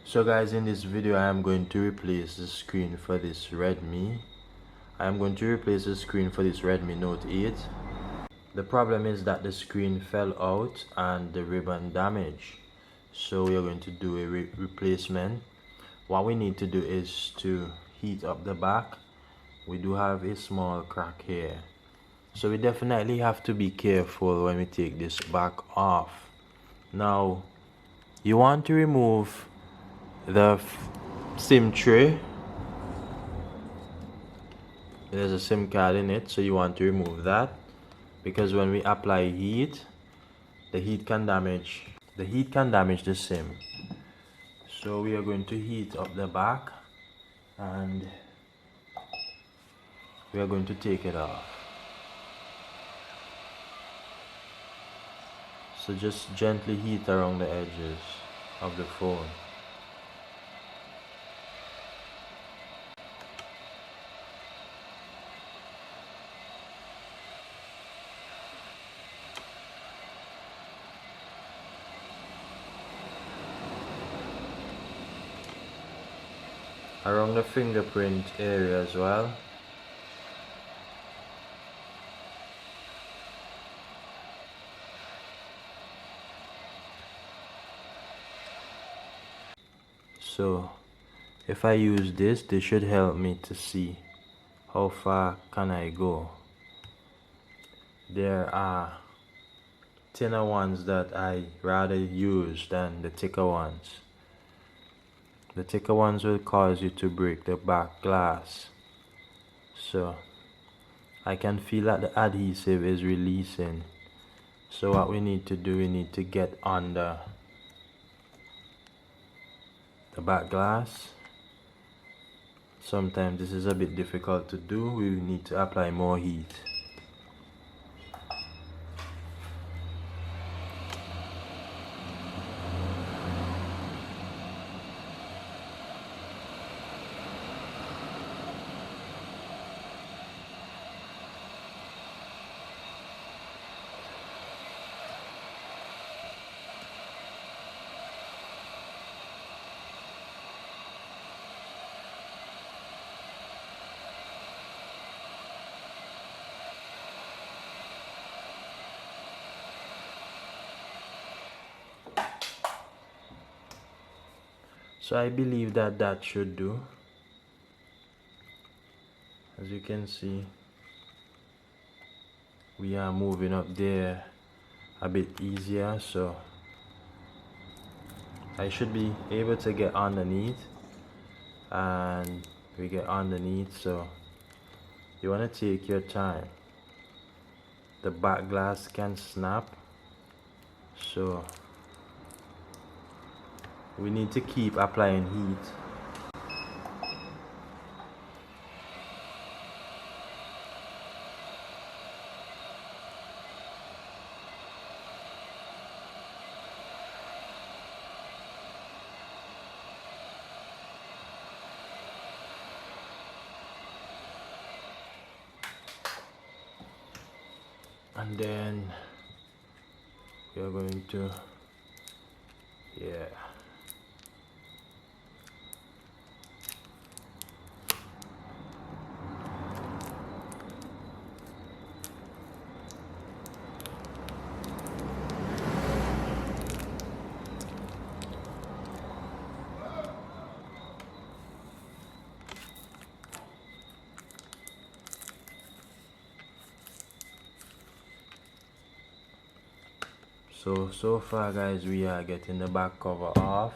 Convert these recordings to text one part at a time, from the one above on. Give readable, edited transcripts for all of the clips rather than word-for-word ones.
So guys, in this video I am going to replace the screen for this Redmi. I am going to replace the screen for this Redmi Note 8. The problem is that the screen fell out and the ribbon damaged. So we are going to do a replacement. What we need to do is to heat up the back. We do have a small crack here. So we definitely have to be careful when we take this back off. Now, you want to remove the SIM tray. There's a SIM card in it, so you want to remove that, because when we apply heat, the heat can damage the SIM. So we are going to heat up the back and we are going to take it off. So just gently heat around the edges of the phone. Around the fingerprint area as well. So if I use this should help me to see how far can I go. There are thinner ones that I rather use than the thicker ones. The thicker ones will cause you to break the back glass. So I can feel that the adhesive is releasing. So what we need to do, we need to get under the back glass. Sometimes this is a bit difficult to do. We need to apply more heat. So I believe that should do. As you can see, we are moving up there a bit easier, so I should be able to get underneath, and we get underneath. So you want to take your time. The back glass can snap, so we need to keep applying heat. And then we are going to, so far guys, we are getting the back cover off.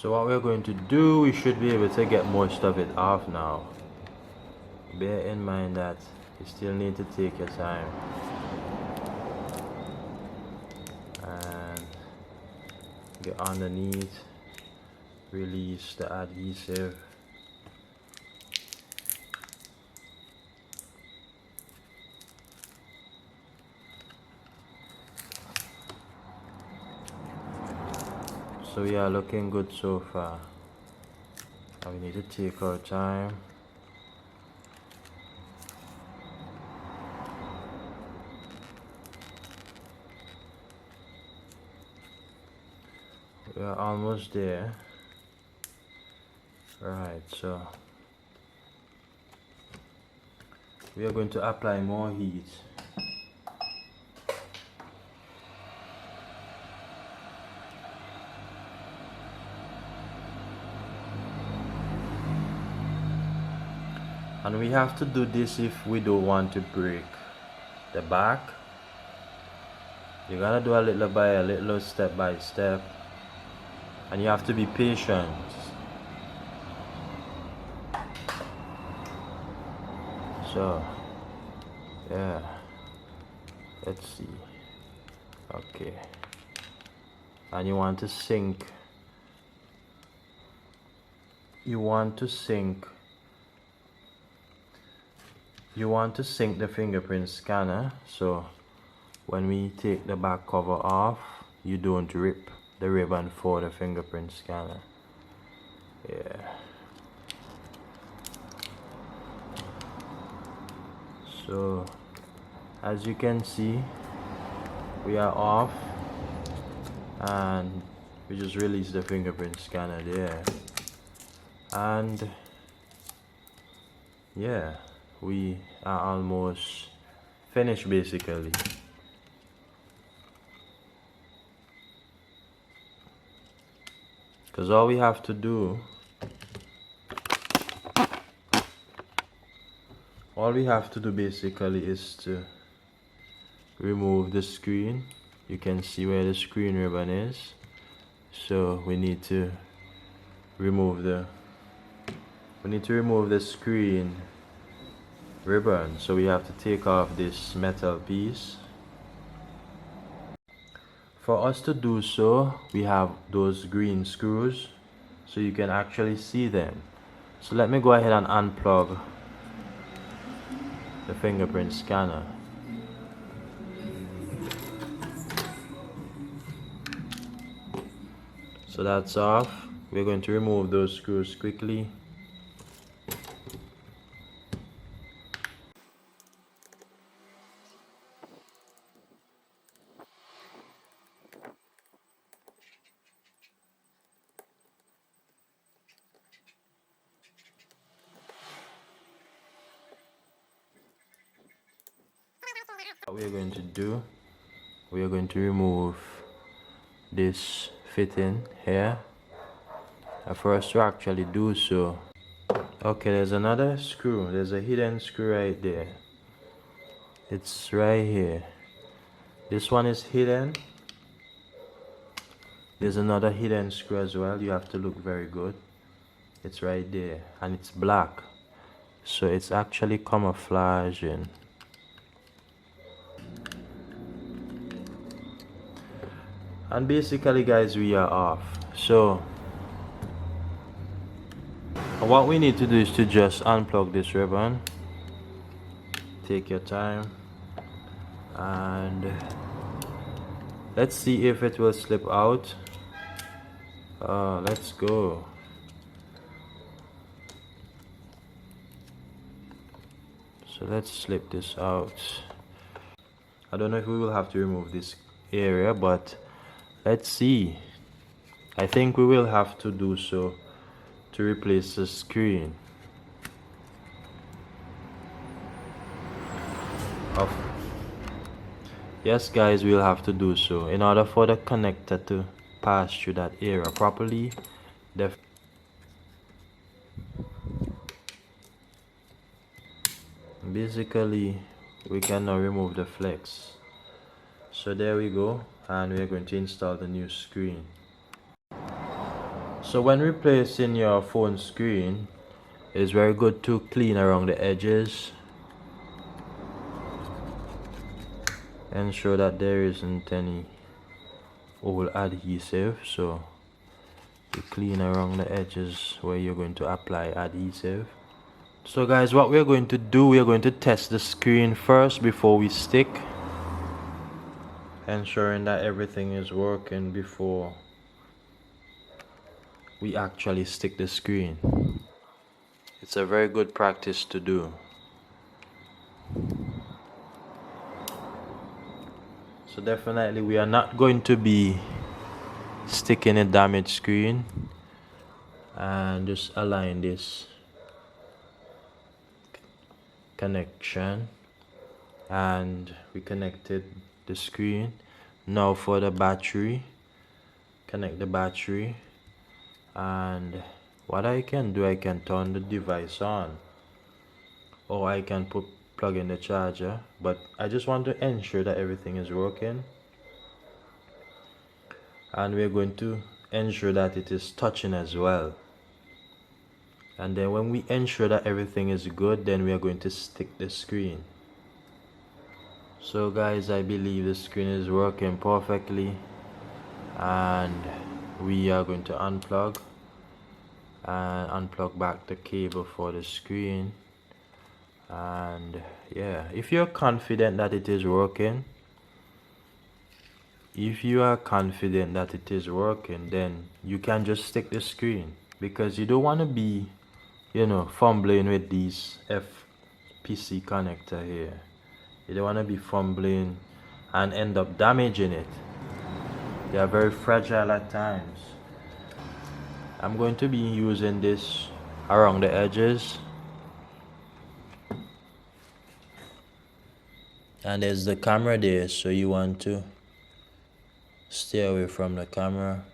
So what we're going to do, we should be able to get most of it off now. Bear in mind that you still need to take your time and get underneath, release the adhesive. So we are looking good so far. Now we need to take our time. We are almost there. Right, so we are going to apply more heat. And we have to do this if we don't want to break the back. You gotta do a little by a little, step by step, and you have to be patient. So yeah, let's see. Okay, and you want to sync the fingerprint scanner, so when we take the back cover off, you don't rip the ribbon for the fingerprint scanner. Yeah. So as you can see, we are off, and we just release the fingerprint scanner there, and yeah, we are almost finished basically. Because all we have to do basically is to remove the screen. You can see where the screen ribbon is, so we need to remove the screen ribbon. So we have to take off this metal piece. For us to do so, we have those green screws, so you can actually see them. So let me go ahead and unplug the fingerprint scanner. So that's off. We're going to remove those screws quickly. What we're going to do, we are going to remove this fitting here. And for us to actually do so, okay, there's another screw. There's a hidden screw right there. It's right here. This one is hidden. There's another hidden screw as well. You have to look very good. It's right there, and it's black, so it's actually camouflaging. And basically guys, we are off. So what we need to do is to just unplug this ribbon. Take your time, and let's see if it will slip out. Let's go. So let's slip this out. I don't know if we will have to remove this area, but let's see. I think we will have to do so to replace the screen. Yes guys, we'll have to do so in order for the connector to pass through that area properly. Basically, we can now remove the flex. So there we go, and we're going to install the new screen. So So when replacing your phone screen, it's very good to clean around the edges. Ensure that there isn't any old adhesive, so you clean around the edges where you're going to apply adhesive. So guys, what we're going to do, we're going to test the screen first before we stick, ensuring that everything is working before we actually stick the screen. It's a very good practice to do. So definitely we are not going to be sticking a damaged screen, and just align this connection, and we connected the screen. Now for the battery, connect the battery, and what I can do, I can turn the device on, or I can plug in the charger, but I just want to ensure that everything is working, and we're going to ensure that it is touching as well. And then when we ensure that everything is good, then we are going to stick the screen. So guys, I believe the screen is working perfectly, and we are going to unplug back the cable for the screen. And yeah, if you're confident that it is working, then you can just stick the screen, because you don't want to be, fumbling with these FPC connector here. You don't want to be fumbling and end up damaging it. They are very fragile at times. I'm going to be using this around the edges, and there's the camera there, so you want to stay away from the camera.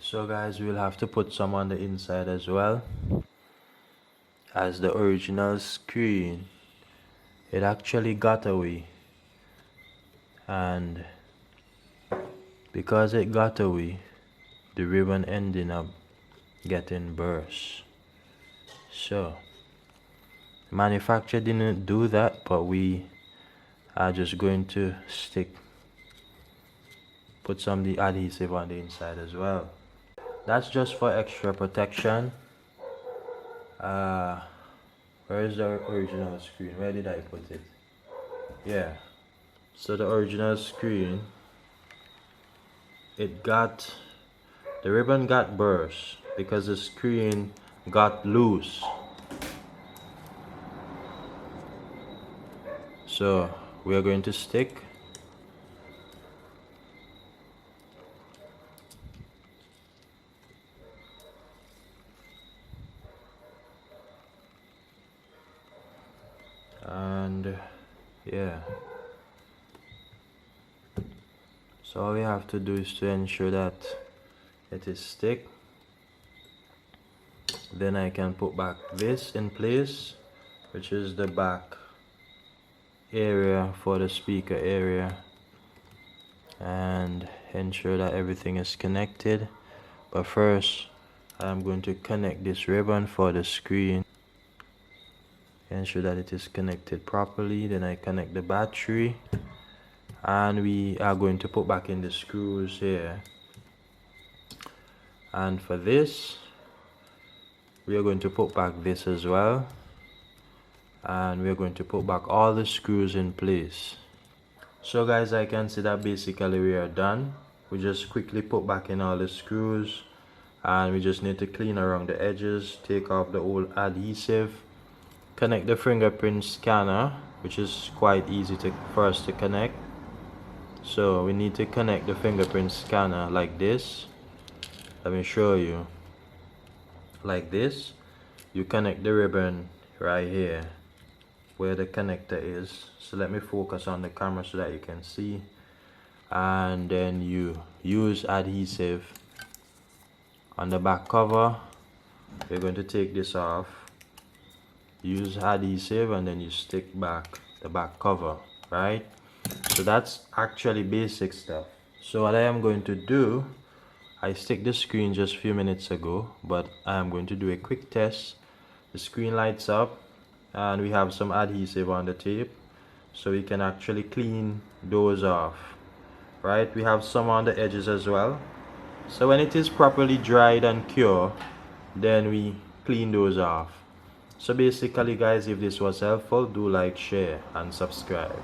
So guys, we'll have to put some on the inside as well, as the original screen, it actually got away, and because it got away, the ribbon ended up getting burst. So the manufacturer didn't do that, but we are just going to put some of the adhesive on the inside as well. That's just for extra protection. Where is the original screen? Where did I put it? Yeah, so the original screen, the ribbon got burst because the screen got loose. So we are going to stick. And yeah, so all we have to do is to ensure that it is stick. Then I can put back this in place, which is the back area for the speaker area, and ensure that everything is connected. But first, I'm going to connect this ribbon for the screen, ensure that it is connected properly. Then I connect the battery, and we are going to put back in the screws here. And for this, we are going to put back this as well, and we're going to put back all the screws in place. So guys, I can see that basically we are done. We just quickly put back in all the screws, and we just need to clean around the edges, take off the old adhesive, connect the fingerprint scanner, which is quite easy for us to connect. So we need to connect the fingerprint scanner like this. Let me show you. Like this, you connect the ribbon right here where the connector is. So let me focus on the camera so that you can see, and then you use adhesive on the back cover. We're going to take this off, use adhesive, and then you stick back the back cover, right? So that's actually basic stuff. So what I am going to do, I stick the screen just a few minutes ago, but I am going to do a quick test. The screen lights up and we have some adhesive on the tape, so we can actually clean those off, right? We have some on the edges as well. So when it is properly dried and cured, then we clean those off. So basically guys, if this was helpful, do like, share and subscribe.